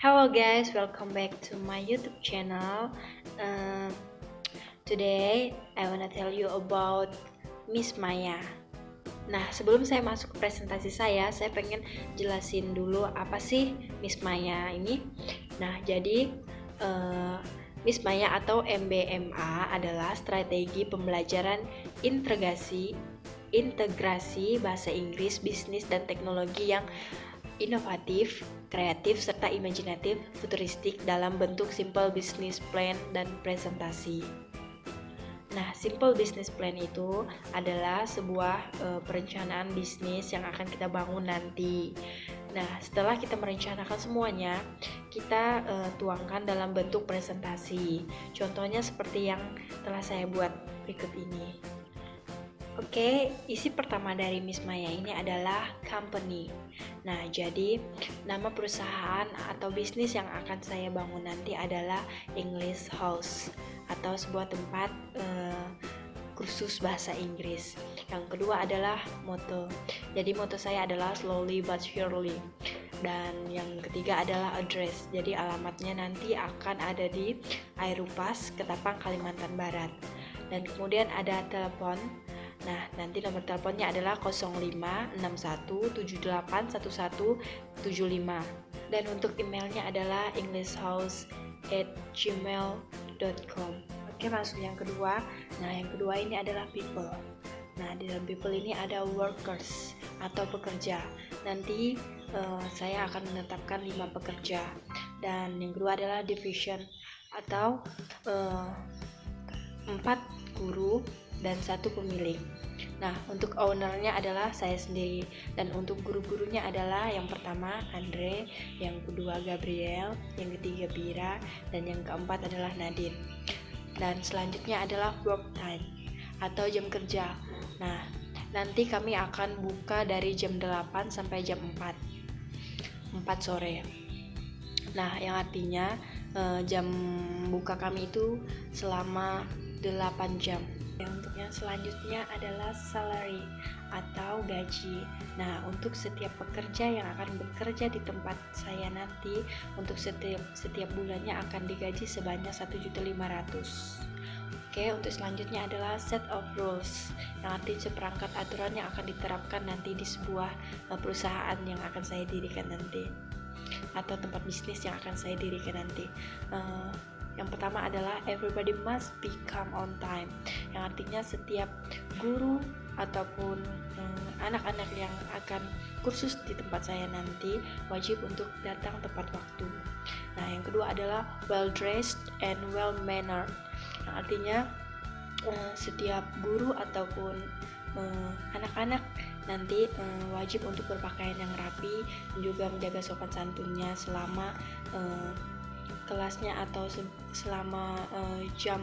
Hello guys, welcome back to my YouTube channel. Uh, Today I wanna tell you about Miss Maya. Nah, sebelum saya masuk ke presentasi saya pengen jelasin dulu apa sih Miss Maya ini. Nah, jadi Miss Maya atau MBMA adalah strategi pembelajaran integrasi bahasa Inggris, bisnis, dan teknologi yang inovatif, kreatif, serta imajinatif, futuristik dalam bentuk simple business plan dan presentasi. Nah, simple business plan itu adalah sebuah perencanaan bisnis yang akan kita bangun nanti. Nah, setelah kita merencanakan semuanya, kita tuangkan dalam bentuk presentasi. Contohnya seperti yang telah saya buat berikut ini. Oke, isi pertama dari Miss Maya ini adalah company. Nah, jadi nama perusahaan atau bisnis yang akan saya bangun nanti adalah English House atau sebuah tempat kursus bahasa Inggris. Yang kedua adalah motto. Jadi motto saya adalah slowly but surely. Dan yang ketiga adalah address. Jadi alamatnya nanti akan ada di Airupas, Ketapang, Kalimantan Barat. Dan kemudian ada telepon. Nah, nanti nomor teleponnya adalah 0561781175. Dan untuk emailnya adalah englishhouse@gmail.com. Oke, masuk yang kedua. Nah, yang kedua ini adalah people. Nah, di dalam people ini ada workers atau pekerja. Nanti saya akan menetapkan 5 pekerja. Dan yang kedua adalah division atau 4 guru dan 1 pemilik. Nah, untuk ownernya adalah saya sendiri, dan untuk guru-gurunya adalah yang pertama Andre, yang kedua Gabriel, yang ketiga Bira, dan yang keempat adalah Nadine. Dan selanjutnya adalah work time atau jam kerja. Nah, nanti kami akan buka dari jam 8 sampai jam 4 sore. Nah, yang artinya jam buka kami itu selama 8 jam. Untuk yang selanjutnya adalah salary atau gaji. Nah, untuk setiap pekerja yang akan bekerja di tempat saya nanti, untuk setiap bulannya akan digaji sebanyak 1.500.000. Oke, untuk selanjutnya adalah set of rules, yang artinya seperangkat aturan yang akan diterapkan nanti di sebuah perusahaan yang akan saya dirikan nanti, atau tempat bisnis yang akan saya dirikan nanti. Yang pertama adalah everybody must become on time, yang artinya setiap guru ataupun anak-anak yang akan kursus di tempat saya nanti wajib untuk datang tepat waktu. Nah, yang kedua adalah well dressed and well mannered, yang artinya setiap guru ataupun anak-anak nanti wajib untuk berpakaian yang rapi dan juga menjaga sopan santunnya selama kelasnya atau selama jam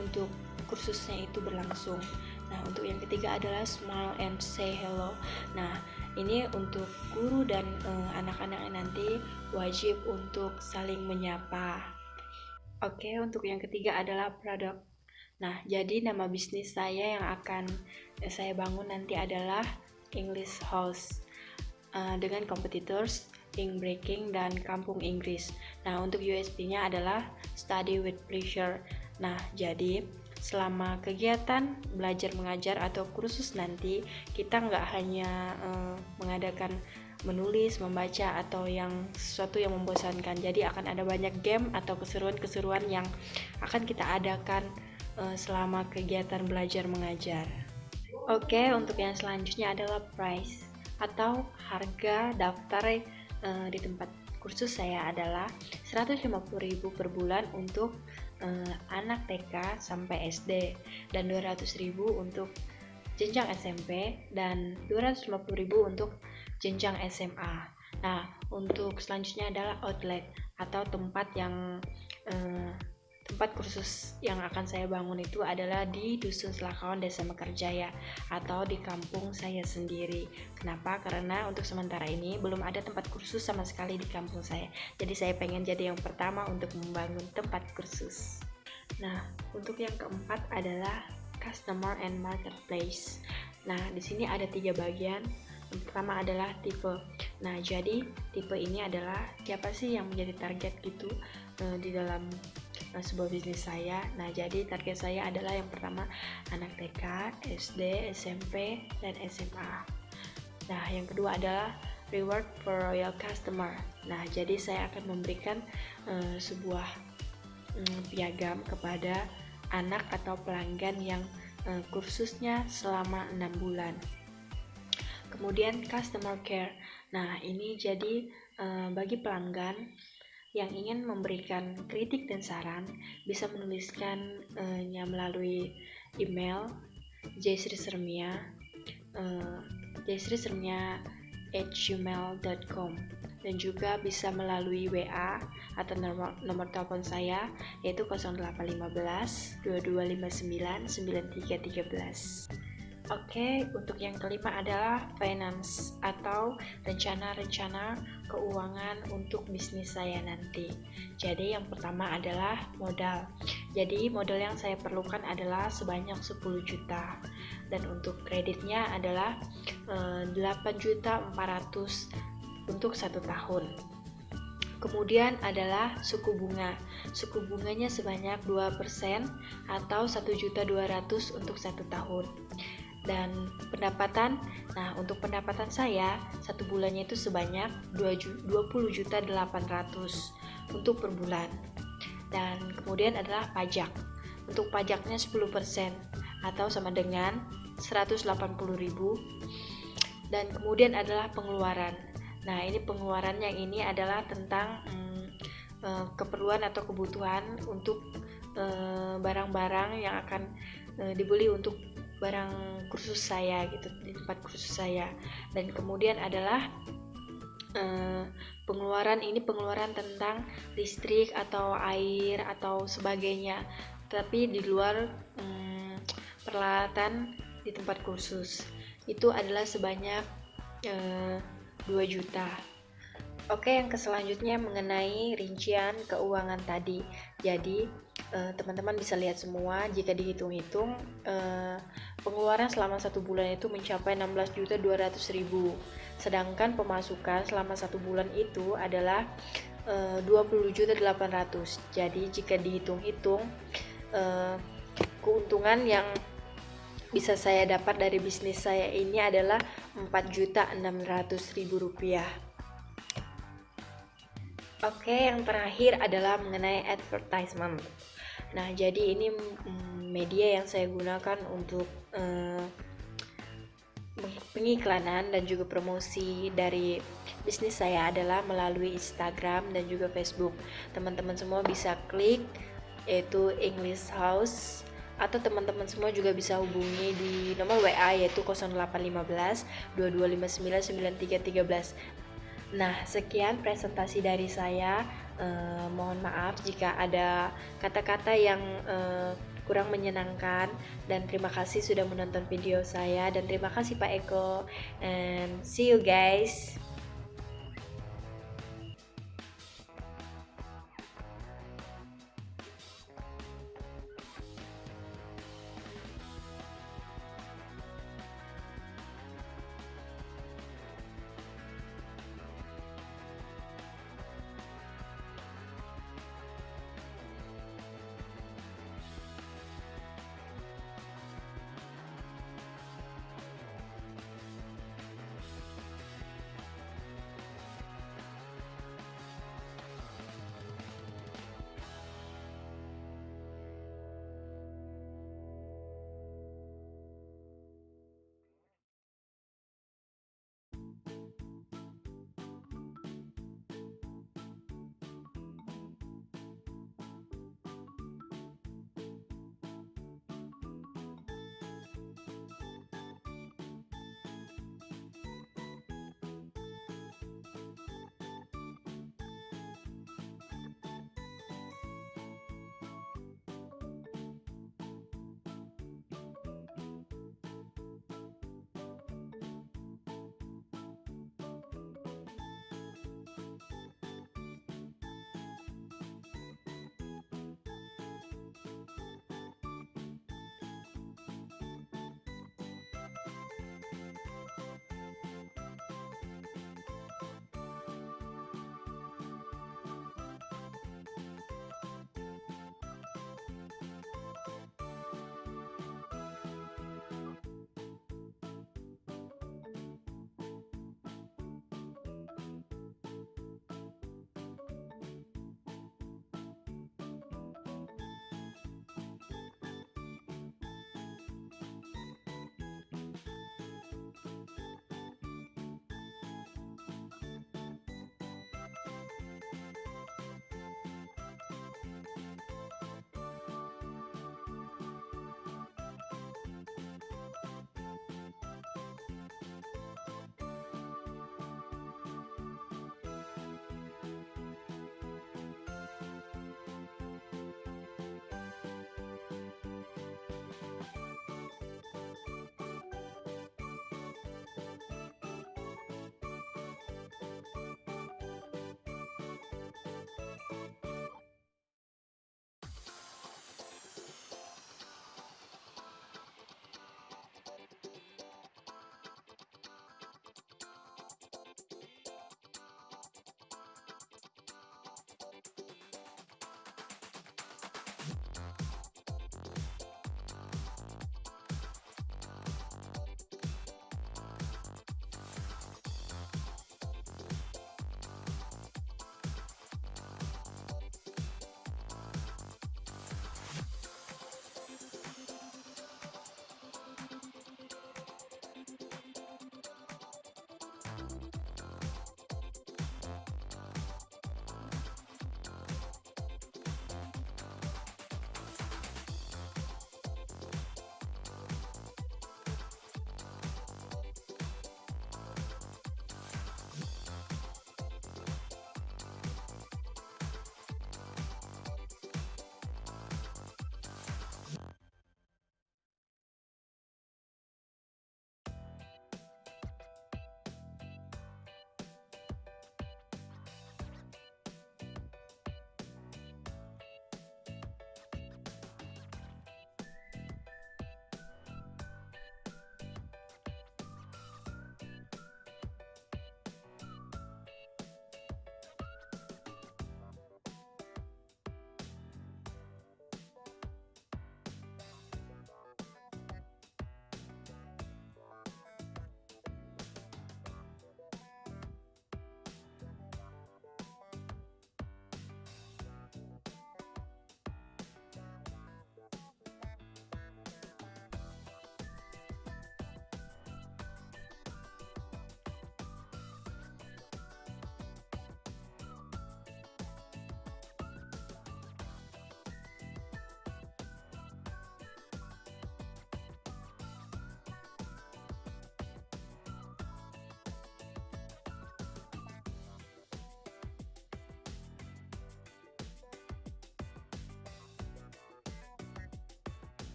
untuk kursusnya itu berlangsung. Nah, untuk yang ketiga adalah smile and say hello. Nah, ini untuk guru dan anak-anak nanti wajib untuk saling menyapa. Oke, untuk yang ketiga adalah product. Nah, jadi nama bisnis saya yang akan saya bangun nanti adalah English House dengan competitors Ink Breaking dan Kampung Inggris. Nah, untuk USP-nya adalah Study with Pleasure. Nah, jadi selama kegiatan belajar mengajar atau kursus nanti, kita nggak hanya mengadakan menulis, membaca, atau yang sesuatu yang membosankan. Jadi akan ada banyak game atau keseruan-keseruan yang akan kita adakan selama kegiatan belajar mengajar. Oke, untuk yang selanjutnya adalah price atau harga daftar di tempat kursus saya adalah 150.000 per bulan untuk anak TK sampai SD, dan 200.000 untuk jenjang SMP, dan 250.000 untuk jenjang SMA. Nah, untuk selanjutnya adalah outlet atau tempat kursus yang akan saya bangun itu adalah di Dusun Selakawan, Desa Mekarjaya, atau di kampung saya sendiri. Kenapa? Karena untuk sementara ini belum ada tempat kursus sama sekali di kampung saya. Jadi saya pengen jadi yang pertama untuk membangun tempat kursus. Nah, untuk yang keempat adalah customer and marketplace. Nah, di sini ada 3 bagian. Yang pertama adalah tipe. Nah, jadi tipe ini adalah siapa sih yang menjadi target gitu di dalam sebuah bisnis saya. Nah, jadi target saya adalah yang pertama anak TK, SD, SMP, dan SMA. Nah, yang kedua adalah reward for royal customer. Nah, jadi saya akan memberikan sebuah piagam kepada anak atau pelanggan yang kursusnya selama 6 bulan. Kemudian customer care. Nah, ini jadi bagi pelanggan yang ingin memberikan kritik dan saran bisa menuliskannya melalui email jsrisermia@gmail.com, dan juga bisa melalui WA atau nomor telepon saya yaitu 0815 2259 9313. Oke, untuk yang kelima adalah finance atau rencana-rencana keuangan untuk bisnis saya nanti. Jadi yang pertama adalah modal. Jadi modal yang saya perlukan adalah sebanyak 10 juta. Dan untuk kreditnya adalah 8.400.000 untuk 1 tahun. Kemudian adalah suku bunga. Suku bunganya sebanyak 2% atau 1.200.000 untuk 1 tahun. Dan pendapatan, nah untuk pendapatan saya satu bulannya itu sebanyak 20.800.000 untuk per bulan. Dan kemudian adalah pajak. Untuk pajaknya 10% atau sama dengan 180.000. Dan kemudian adalah pengeluaran. Nah, ini pengeluaran yang ini adalah tentang keperluan atau kebutuhan untuk barang-barang yang akan dibeli untuk barang kursus saya gitu, di tempat kursus saya. Dan kemudian adalah pengeluaran tentang listrik atau air atau sebagainya, tapi di luar peralatan di tempat kursus itu adalah sebanyak 2 juta. Oke, yang selanjutnya mengenai rincian keuangan tadi. Jadi teman-teman bisa lihat semua, jika dihitung-hitung pengeluaran selama 1 bulan itu mencapai 16.200.000, sedangkan pemasukan selama 1 bulan itu adalah 20.800.000. Jadi jika dihitung-hitung keuntungan yang bisa saya dapat dari bisnis saya ini adalah 4.600.000 rupiah. Oke, yang terakhir adalah mengenai advertisement. Nah, jadi ini media yang saya gunakan untuk pengiklanan dan juga promosi dari bisnis saya adalah melalui Instagram dan juga Facebook. Teman-teman semua bisa klik yaitu English House, atau teman-teman semua juga bisa hubungi di nomor WA yaitu 0815 2259 9313. Nah, sekian presentasi dari saya. Mohon maaf jika ada kata-kata yang kurang menyenangkan, dan terima kasih sudah menonton video saya, dan terima kasih Pak Eko, and see you guys.